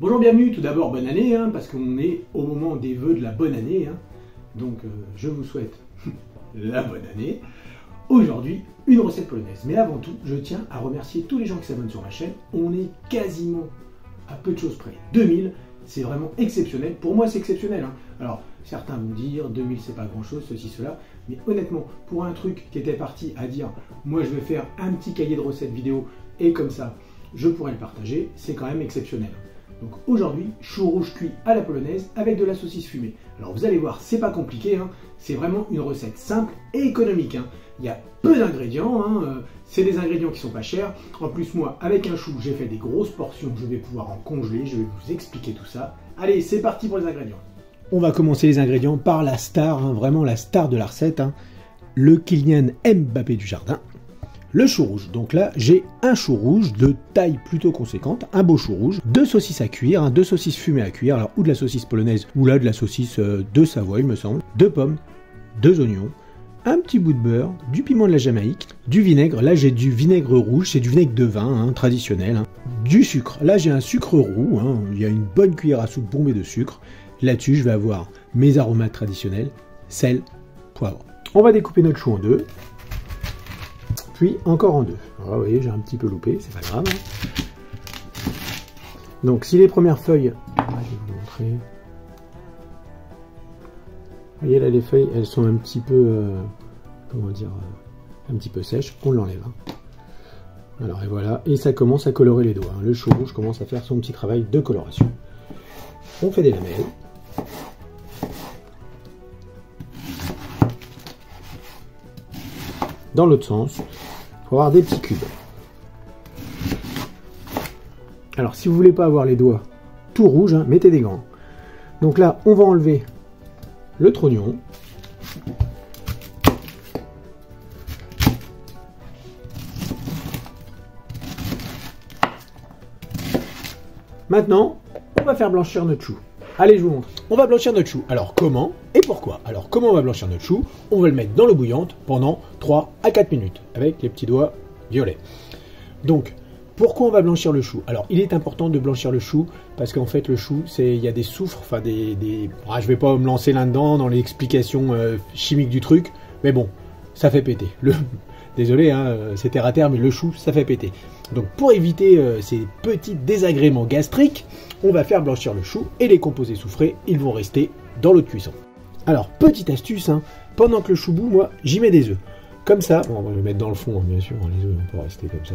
Bonjour, bienvenue, tout d'abord bonne année, parce qu'on est au moment des vœux de la bonne année, donc je vous souhaite la bonne année. Aujourd'hui, une recette polonaise, mais avant tout, je tiens à remercier tous les gens qui s'abonnent sur ma chaîne, on est quasiment à peu de choses près, 2000, c'est vraiment exceptionnel, pour moi c'est exceptionnel. Alors, certains vont dire 2000 c'est pas grand chose, ceci, cela, mais honnêtement, pour un truc qui était parti à dire, moi je vais faire un petit cahier de recettes vidéo, et comme ça, je pourrais le partager, c'est quand même exceptionnel. Donc aujourd'hui, chou rouge cuit à la polonaise avec de la saucisse fumée. Alors vous allez voir, c'est pas compliqué, c'est vraiment une recette simple et économique. Il y a peu d'ingrédients, c'est des ingrédients qui sont pas chers. En plus moi, avec un chou, j'ai fait des grosses portions que je vais pouvoir en congeler, je vais vous expliquer tout ça. Allez, c'est parti pour les ingrédients. On va commencer les ingrédients par la star, vraiment la star de la recette, le Kylian Mbappé du jardin. Le chou rouge, donc là j'ai un chou rouge de taille plutôt conséquente, un beau chou rouge, 2 saucisses à cuire, 2 saucisses fumées à cuire, alors ou de la saucisse polonaise ou là de la saucisse de Savoie il me semble, 2 pommes, 2 oignons, un petit bout de beurre, du piment de la Jamaïque, du vinaigre, là j'ai du vinaigre rouge, c'est du vinaigre de vin traditionnel, du sucre, là j'ai un sucre roux, il y a une bonne cuillère à soupe bombée de sucre, là-dessus je vais avoir mes aromates traditionnels, sel, poivre. On va découper notre chou en deux. Puis encore en deux. Alors, vous voyez, j'ai un petit peu loupé, c'est pas grave. Donc si les premières feuilles, je vais vous montrer. Vous voyez là les feuilles, elles sont un petit peu, comment dire, un petit peu sèches. On l'enlève. Alors et voilà, et ça commence à colorer les doigts. Le chou rouge commence à faire son petit travail de coloration. On fait des lamelles. Dans l'autre sens, il faut avoir des petits cubes. Alors si vous voulez pas avoir les doigts tout rouges, mettez des gants. Donc là, on va enlever le trognon. Maintenant, on va faire blanchir notre chou. Allez, je vous montre. On va blanchir notre chou. Alors, comment et pourquoi? Alors, comment on va blanchir notre chou? On va le mettre dans l'eau bouillante pendant 3 à 4 minutes, avec les petits doigts violets. Donc, pourquoi on va blanchir le chou? Alors, il est important de blanchir le chou, parce qu'en fait, le chou, il y a des soufres, enfin je vais pas me lancer là-dedans, dans l'explication chimique du truc, mais bon, ça fait péter. Désolé, c'est terre à terre, mais le chou, ça fait péter. Donc pour éviter ces petits désagréments gastriques, on va faire blanchir le chou et les composés soufrés, ils vont rester dans l'eau de cuisson. Alors, petite astuce, pendant que le chou bout, moi, j'y mets des œufs. Comme ça, bon, on va le mettre dans le fond, bien sûr, les œufs vont pas rester comme ça.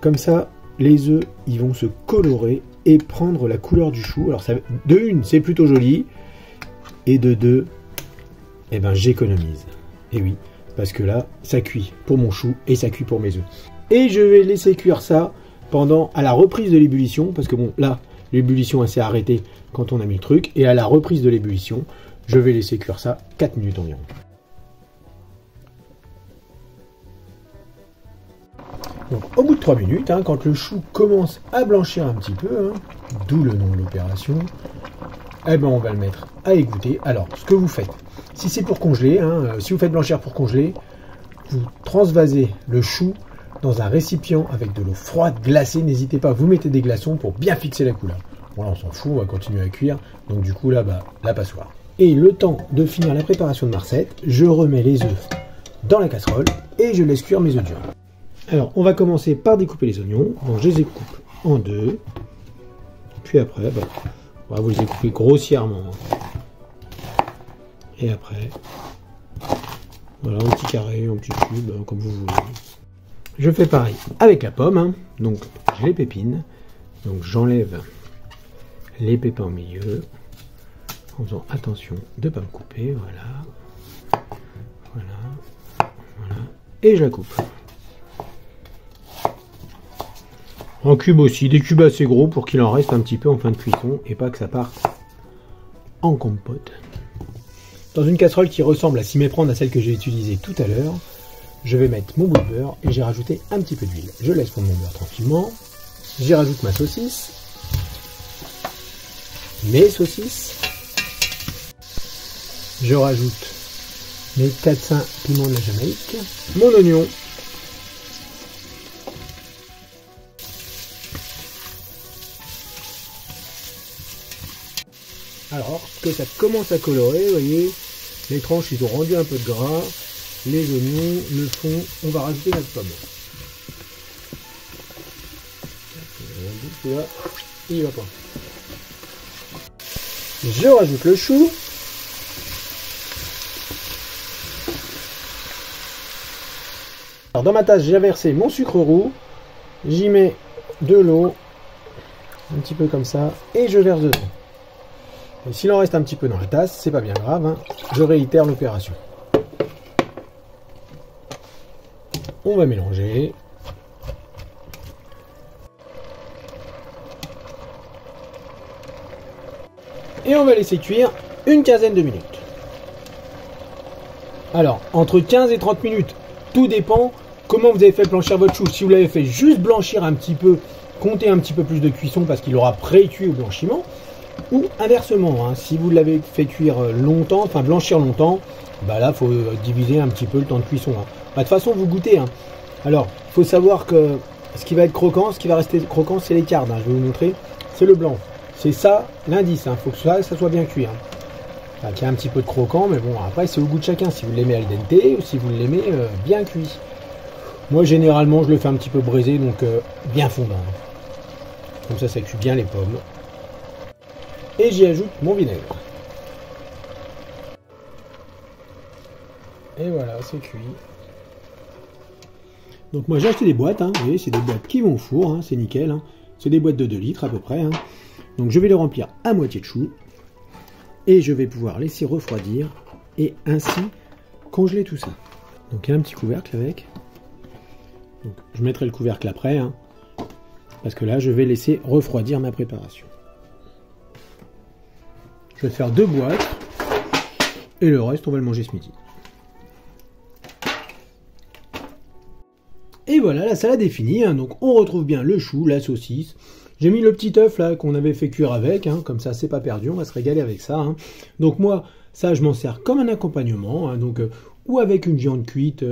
Comme ça, les œufs, ils vont se colorer et prendre la couleur du chou. Alors, ça, de une, c'est plutôt joli, et de deux, eh ben, j'économise. Et oui. Parce que là, ça cuit pour mon chou et ça cuit pour mes œufs. Et je vais laisser cuire ça à la reprise de l'ébullition, parce que bon, là, l'ébullition elle s'est arrêtée quand on a mis le truc, et à la reprise de l'ébullition, je vais laisser cuire ça 4 minutes environ. Donc, au bout de 3 minutes, quand le chou commence à blanchir un petit peu, d'où le nom de l'opération, eh ben on va le mettre à égoutter. Alors, ce que vous faites, si c'est pour congeler, si vous faites blanchir pour congeler, vous transvasez le chou dans un récipient avec de l'eau froide, glacée. N'hésitez pas, vous mettez des glaçons pour bien fixer la couleur. Bon là, on s'en fout, on va continuer à cuire. Donc du coup, là, la passoire. Et le temps de finir la préparation de ma recette, je remets les œufs dans la casserole et je laisse cuire mes œufs durs. Alors, on va commencer par découper les oignons. Donc, je les découpe en deux. Puis après, on va vous les découper grossièrement. Et après, voilà, un petit carré, un petit cube, comme vous voulez. Je fais pareil avec la pomme. Donc, j'ai les pépines. Donc, j'enlève les pépins au milieu. En faisant attention de ne pas me couper. Voilà. Voilà. Voilà. Et je la coupe. En cubes aussi, des cubes assez gros pour qu'il en reste un petit peu en fin de cuisson et pas que ça parte en compote. Dans une casserole qui ressemble à s'y méprendre à celle que j'ai utilisée tout à l'heure, je vais mettre mon bout de beurre et j'ai rajouté un petit peu d'huile. Je laisse fondre mon beurre tranquillement. J'y rajoute ma saucisse, mes saucisses. Je rajoute mes 4-5 piments de la Jamaïque, mon oignon, Alors que ça commence à colorer, vous voyez, les tranches ils ont rendu un peu de gras, les oignons, le fond, on va rajouter notre pomme. Là, il va pas. Je rajoute le chou. Alors dans ma tasse, j'ai versé mon sucre roux. J'y mets de l'eau, un petit peu comme ça, et je verse dedans. Et s'il en reste un petit peu dans la tasse, c'est pas bien grave, hein, je réitère l'opération. On va mélanger. Et on va laisser cuire une quinzaine de minutes. Alors, entre 15 et 30 minutes, tout dépend comment vous avez fait blanchir votre chou. Si vous l'avez fait juste blanchir un petit peu, comptez un petit peu plus de cuisson parce qu'il aura pré-cuit au blanchiment. Ou inversement, hein, si vous l'avez fait cuire longtemps, enfin blanchir longtemps, bah là, il faut diviser un petit peu le temps de cuisson. Hein. Bah, de toute façon, vous goûtez. Hein. Alors, il faut savoir que ce qui va être croquant, ce qui va rester croquant, c'est les cardes. Hein. Je vais vous montrer. C'est le blanc. C'est ça l'indice, il faut que ça soit bien cuit. Hein. Enfin, il y a un petit peu de croquant, mais bon, après c'est au goût de chacun, si vous l'aimez al dente ou si vous l'aimez bien cuit. Moi généralement je le fais un petit peu braisé, donc bien fondant. Comme ça cuit bien les pommes. Et j'y ajoute mon vinaigre. Et voilà, c'est cuit. Donc moi j'ai acheté des boîtes, hein. Vous voyez, c'est des boîtes qui vont au four, hein. C'est nickel. Hein. C'est des boîtes de 2 litres à peu près. Hein. Donc je vais les remplir à moitié de chou. Et je vais pouvoir laisser refroidir. Et ainsi congeler tout ça. Donc il y a un petit couvercle avec. Donc, je mettrai le couvercle après. Hein, parce que là je vais laisser refroidir ma préparation. Je vais faire 2 boîtes. Et le reste on va le manger ce midi. Et voilà, la salade est finie. Hein, donc on retrouve bien le chou, la saucisse. J'ai mis le petit œuf là qu'on avait fait cuire avec, hein, comme ça c'est pas perdu, on va se régaler avec ça. Hein. Donc moi, ça je m'en sers comme un accompagnement, hein, donc ou avec une viande cuite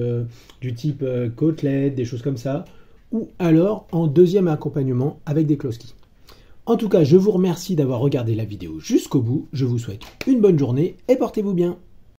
du type côtelette, des choses comme ça, ou alors en deuxième accompagnement avec des klopski. En tout cas, je vous remercie d'avoir regardé la vidéo jusqu'au bout, je vous souhaite une bonne journée et portez-vous bien.